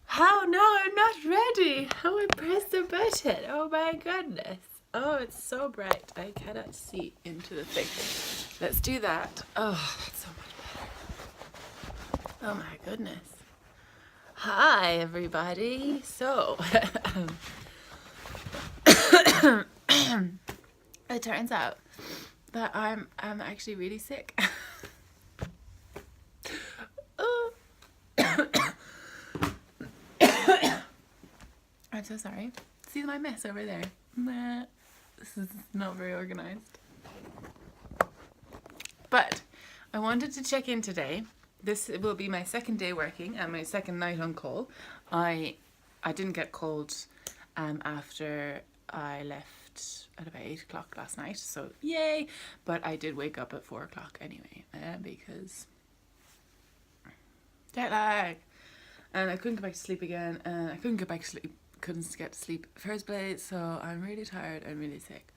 How? No, I'm not ready. How I press the button? Oh my goodness. Oh, it's so bright. I cannot see into the thing. Let's do that. Oh, that's so much better. Oh my goodness. Hi, everybody. So, it turns out that I'm actually really sick. Oh. I'm so sorry. See my mess over there? Nah, this is not very organized. But I wanted to check in today. This will be my second day working and my second night on call. I didn't get called after I left at about 8 o'clock last night, so yay! But I did wake up at 4 o'clock anyway because jet lag. And I couldn't go back to sleep again, and I couldn't get back to sleep. Couldn't get to sleep first place, so I'm really tired and really sick.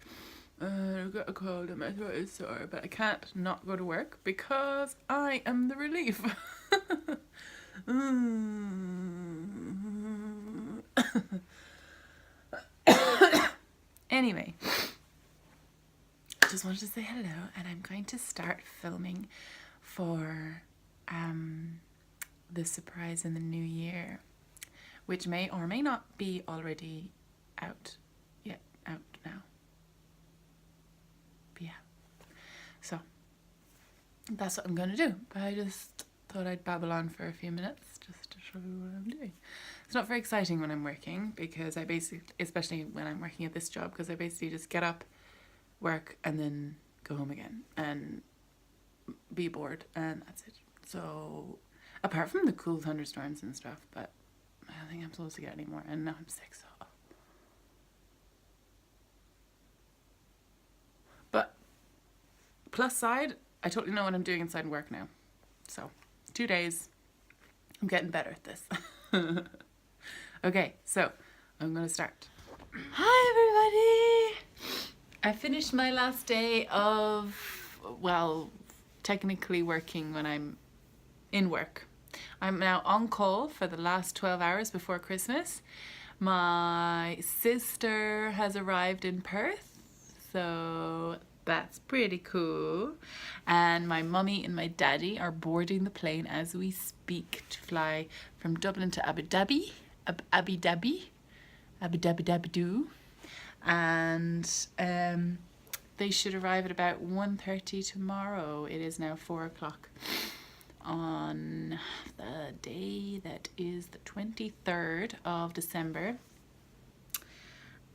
I've got a cold and my throat is sore, but I can't not go to work because I am the relief. Anyway, I just wanted to say hello, and I'm going to start filming for the surprise in the new year, which may or may not be already out now. But yeah, so that's what I'm gonna do. But I just thought I'd babble on for a few minutes just to show you what I'm doing. It's not very exciting when I'm working because I basically, especially when I'm working at this job, because I basically just get up, work, and then go home again and be bored, and that's it. So apart from the cool thunderstorms and stuff, but I don't think I'm supposed to get any more, and now I'm sick, so. But plus side, I totally know what I'm doing inside work now. So 2 days, I'm getting better at this. Okay, so I'm gonna start. Hi everybody! I finished my last day of, well, technically working when I'm in work. I'm now on call for the last 12 hours before Christmas. My sister has arrived in Perth, so that's pretty cool. And my mummy and my daddy are boarding the plane as we speak to fly from Dublin to Abu Dhabi. Abu Dhabi. And they should arrive at about 1:30 tomorrow. It is now 4 o'clock on the day that is the 23rd of December.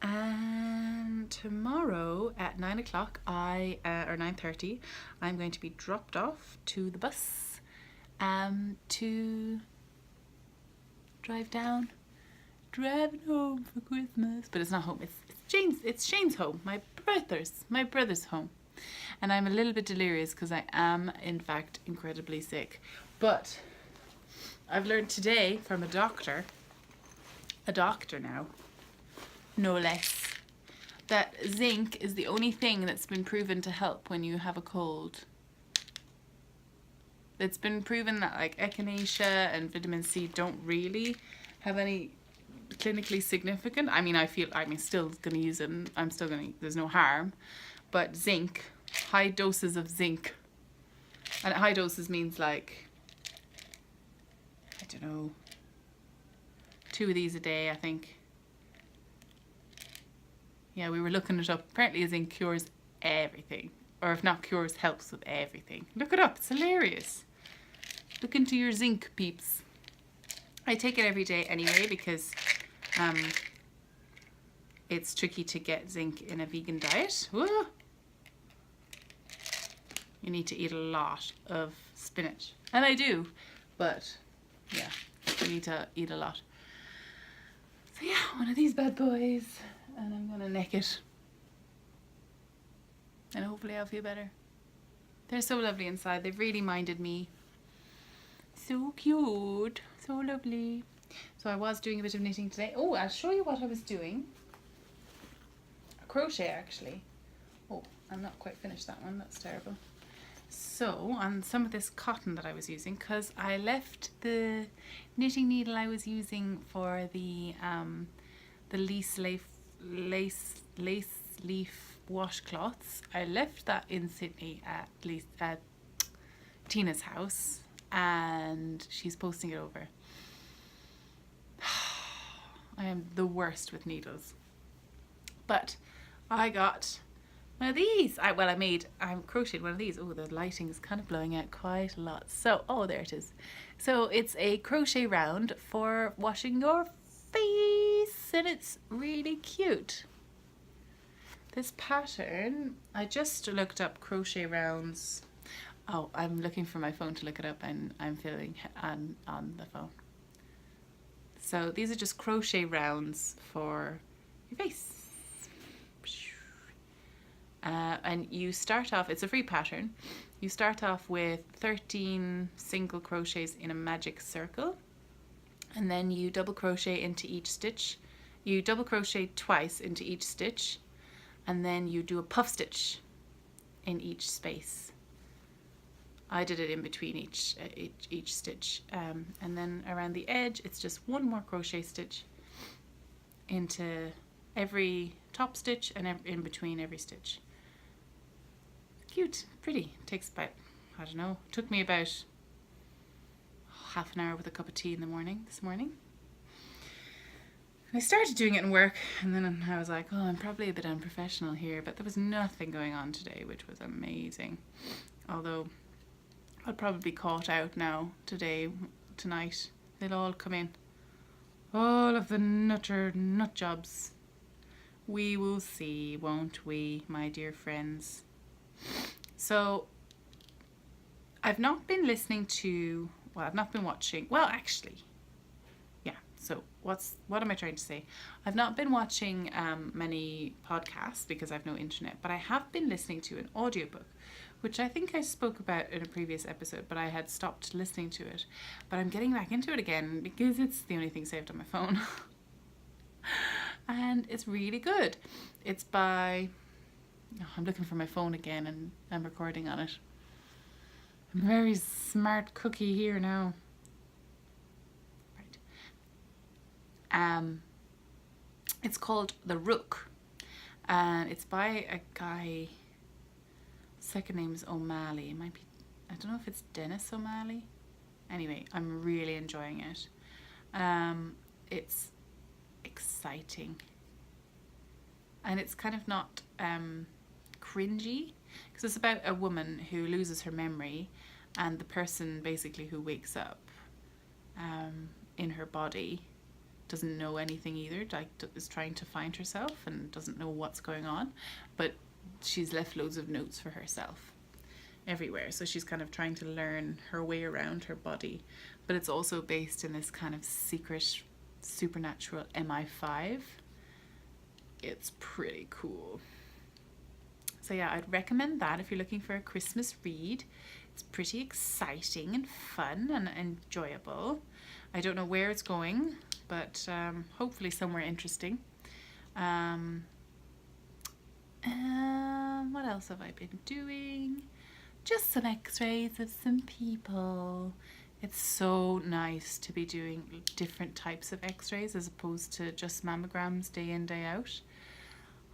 And tomorrow at 9 o'clock, or 9:30, I'm going to be dropped off to the bus to driving home for Christmas. But it's not home, it's Shane's home, my brother's home. And I'm a little bit delirious because I am, in fact, incredibly sick. But I've learned today from a doctor now, no less, that zinc is the only thing that's been proven to help when you have a cold. It's been proven that like echinacea and vitamin C don't really have any clinically significant. I mean, still gonna use it, and there's no harm. But zinc, high doses of zinc, and high doses means like, I don't know, 2 of these a day, I think. Yeah, we were looking it up. Apparently zinc cures everything. Or if not cures, helps with everything. Look it up, it's hilarious. Look into your zinc, peeps. I take it every day anyway because it's tricky to get zinc in a vegan diet. Woo! You need to eat a lot of spinach. And I do, but yeah, you need to eat a lot. So yeah, one of these bad boys, and I'm gonna neck it. And hopefully I'll feel better. They're so lovely inside. They've really minded me. So cute, so lovely. So I was doing a bit of knitting today. Oh, I'll show you what I was doing. A crochet, actually. Oh, I'm not quite finished that one. That's terrible. So on some of this cotton that I was using, because I left the knitting needle I was using for the lace leaf washcloths, I left that in Sydney at Tina's house, and she's posting it over. I am the worst with needles, but I got one of these. I crocheted one of these. Oh, the lighting is kind of blowing out quite a lot. So, oh, there it is. So it's a crochet round for washing your face, and it's really cute. This pattern, I just looked up crochet rounds. Oh, I'm looking for my phone to look it up, and I'm filming on the phone. So these are just crochet rounds for your face. And you start off, it's a free pattern. You start off with 13 single crochets in a magic circle, and then you double crochet into each stitch. You double crochet twice into each stitch, and then you do a puff stitch in each space. I did it in between each stitch, and then around the edge it's just one more crochet stitch into every top stitch and in between every stitch. Cute, pretty. Takes about, I don't know, took me about half an hour with a cup of tea in the morning this morning. I started doing it in work, and then I was like, oh, I'm probably a bit unprofessional here, but there was nothing going on today, which was amazing. Although I'll probably be caught out now tonight. They'll all come in. All of the nut jobs. We will see, won't we, my dear friends? So I've not been watching, well, actually, yeah, so what am I trying to say? I've not been watching many podcasts because I've no internet, but I have been listening to an audiobook, which I think I spoke about in a previous episode, but I had stopped listening to it. But I'm getting back into it again because it's the only thing saved on my phone. And it's really good. It's by, I'm looking for my phone again and I'm recording on it. I'm a very smart cookie here now. Right. It's called The Rook, and it's by a guy, second name is O'Malley. It might be, I don't know if it's Dennis O'Malley. Anyway, I'm really enjoying it. It's exciting, and it's kind of not cringy, because it's about a woman who loses her memory, and the person basically who wakes up in her body doesn't know anything either, like is trying to find herself and doesn't know what's going on, but she's left loads of notes for herself everywhere, so she's kind of trying to learn her way around her body. But it's also based in this kind of secret supernatural MI5. It's pretty cool. So yeah, I'd recommend that if you're looking for a Christmas read. It's pretty exciting and fun and enjoyable. I don't know where it's going, but hopefully somewhere interesting. What else have I been doing? Just some x-rays of some people. It's so nice to be doing different types of x-rays as opposed to just mammograms day in, day out.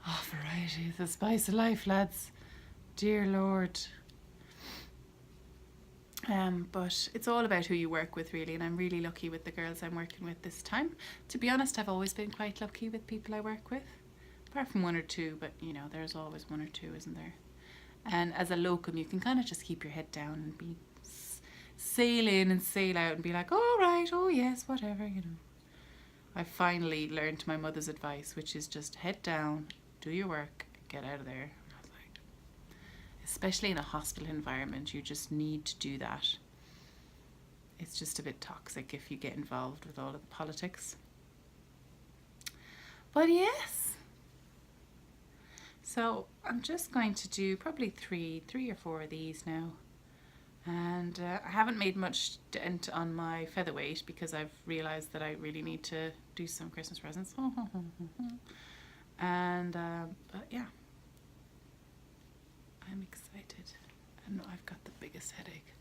Oh, variety is the spice of life, lads. Dear Lord. But it's all about who you work with, really, and I'm really lucky with the girls I'm working with this time. To be honest, I've always been quite lucky with people I work with, apart from one or two, but you know, there's always one or two, isn't there? And as a locum, you can kind of just keep your head down and be sail in and sail out and be like, all right, oh yes, whatever, you know. I finally learned my mother's advice, which is just head down, do your work, get out of there. I was like, especially in a hospital environment, you just need to do that. It's just a bit toxic if you get involved with all of the politics. But yes. So I'm just going to do probably three or four of these now. And I haven't made much dent on my featherweight because I've realised that I really need to do some Christmas presents. And but yeah, I'm excited. And I've got the biggest headache.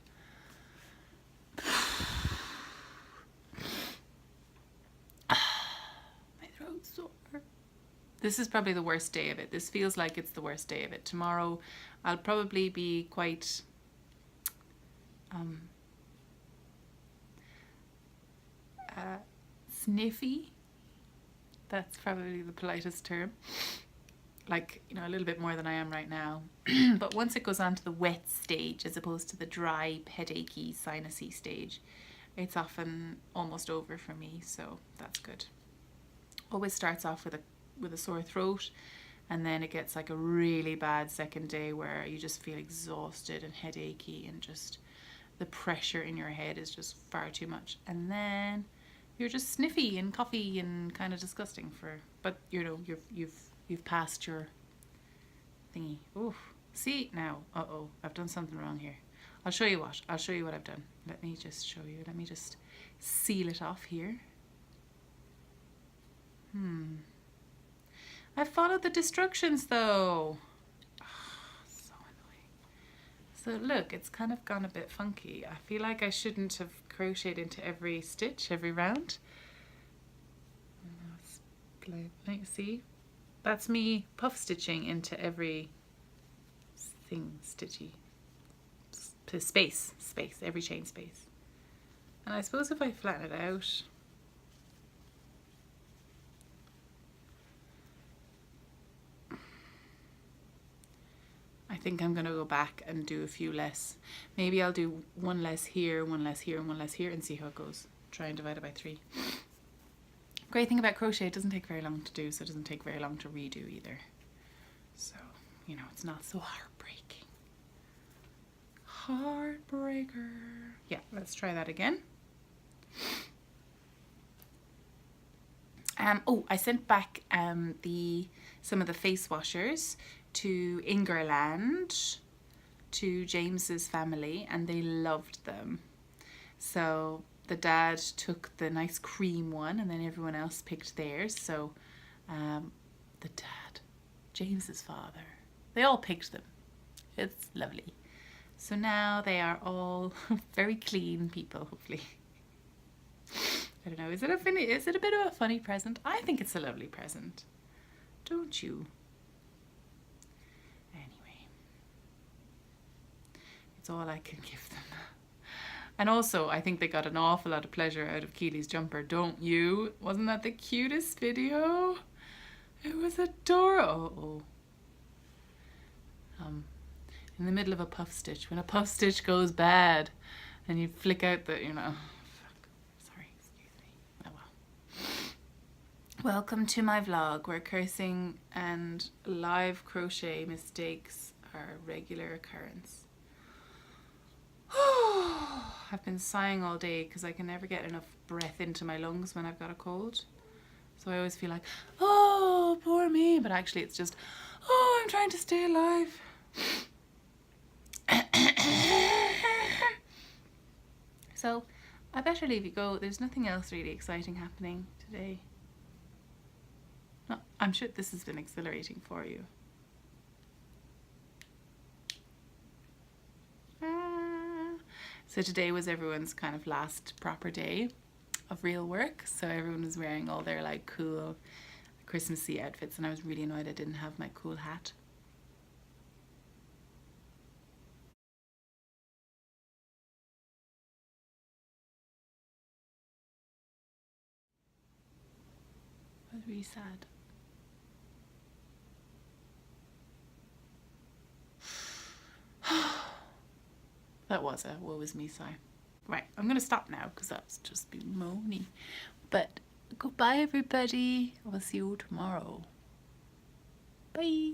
My throat's sore. This is probably the worst day of it. This feels like it's the worst day of it. Tomorrow I'll probably be quite sniffy. That's probably the politest term. Like, you know, a little bit more than I am right now. But once it goes on to the wet stage as opposed to the dry, headachy, sinusy stage, it's often almost over for me, so that's good. Always starts off with a sore throat, and then it gets like a really bad second day where you just feel exhausted and headachy, and just the pressure in your head is just far too much. And then you're just sniffy and coughy and kind of disgusting but you know, you've passed your thingy. Ooh, see now, I've done something wrong here. I'll show you what I've done. Let me just show you. Let me just seal it off here. I followed the instructions though. Oh, so annoying. So look, it's kind of gone a bit funky. I feel like I shouldn't have crocheted into every stitch, every round. Let me see. That's me puff stitching into every thing, stitchy. Space, every chain space. And I suppose if I flatten it out, I think I'm gonna go back and do a few less. Maybe I'll do one less here, one less here, and one less here, and see how it goes. Try and divide it by 3. Great thing about crochet, it doesn't take very long to do, so it doesn't take very long to redo either. So, you know, it's not so heartbreaking. Heartbreaker. Yeah, let's try that again. Oh, I sent back some of the face washers to Ingerland, to James's family, and they loved them. So the dad took the nice cream one, and then everyone else picked theirs. So the dad, James's father, they all picked them. It's lovely. So now they are all very clean people, hopefully. I don't know, is it a bit of a funny present? I think it's a lovely present. Don't you? Anyway, it's all I can give them. And also, I think they got an awful lot of pleasure out of Keely's jumper, don't you? Wasn't that the cutest video? It was adorable. In the middle of a puff stitch, when a puff stitch goes bad and you flick out the, you know, sorry, excuse me. Oh well. Welcome to my vlog where cursing and live crochet mistakes are a regular occurrence. I've been sighing all day because I can never get enough breath into my lungs when I've got a cold. So I always feel like, oh, poor me. But actually it's just, oh, I'm trying to stay alive. So I better leave you go. There's nothing else really exciting happening today. No, I'm sure this has been exhilarating for you. So today was everyone's kind of last proper day of real work. So everyone was wearing all their like cool Christmassy outfits, and I was really annoyed I didn't have my cool hat. I was really sad. That was a woe is me sigh. Right, I'm gonna stop now because that's just been moany. But goodbye everybody. I will see you tomorrow. Bye.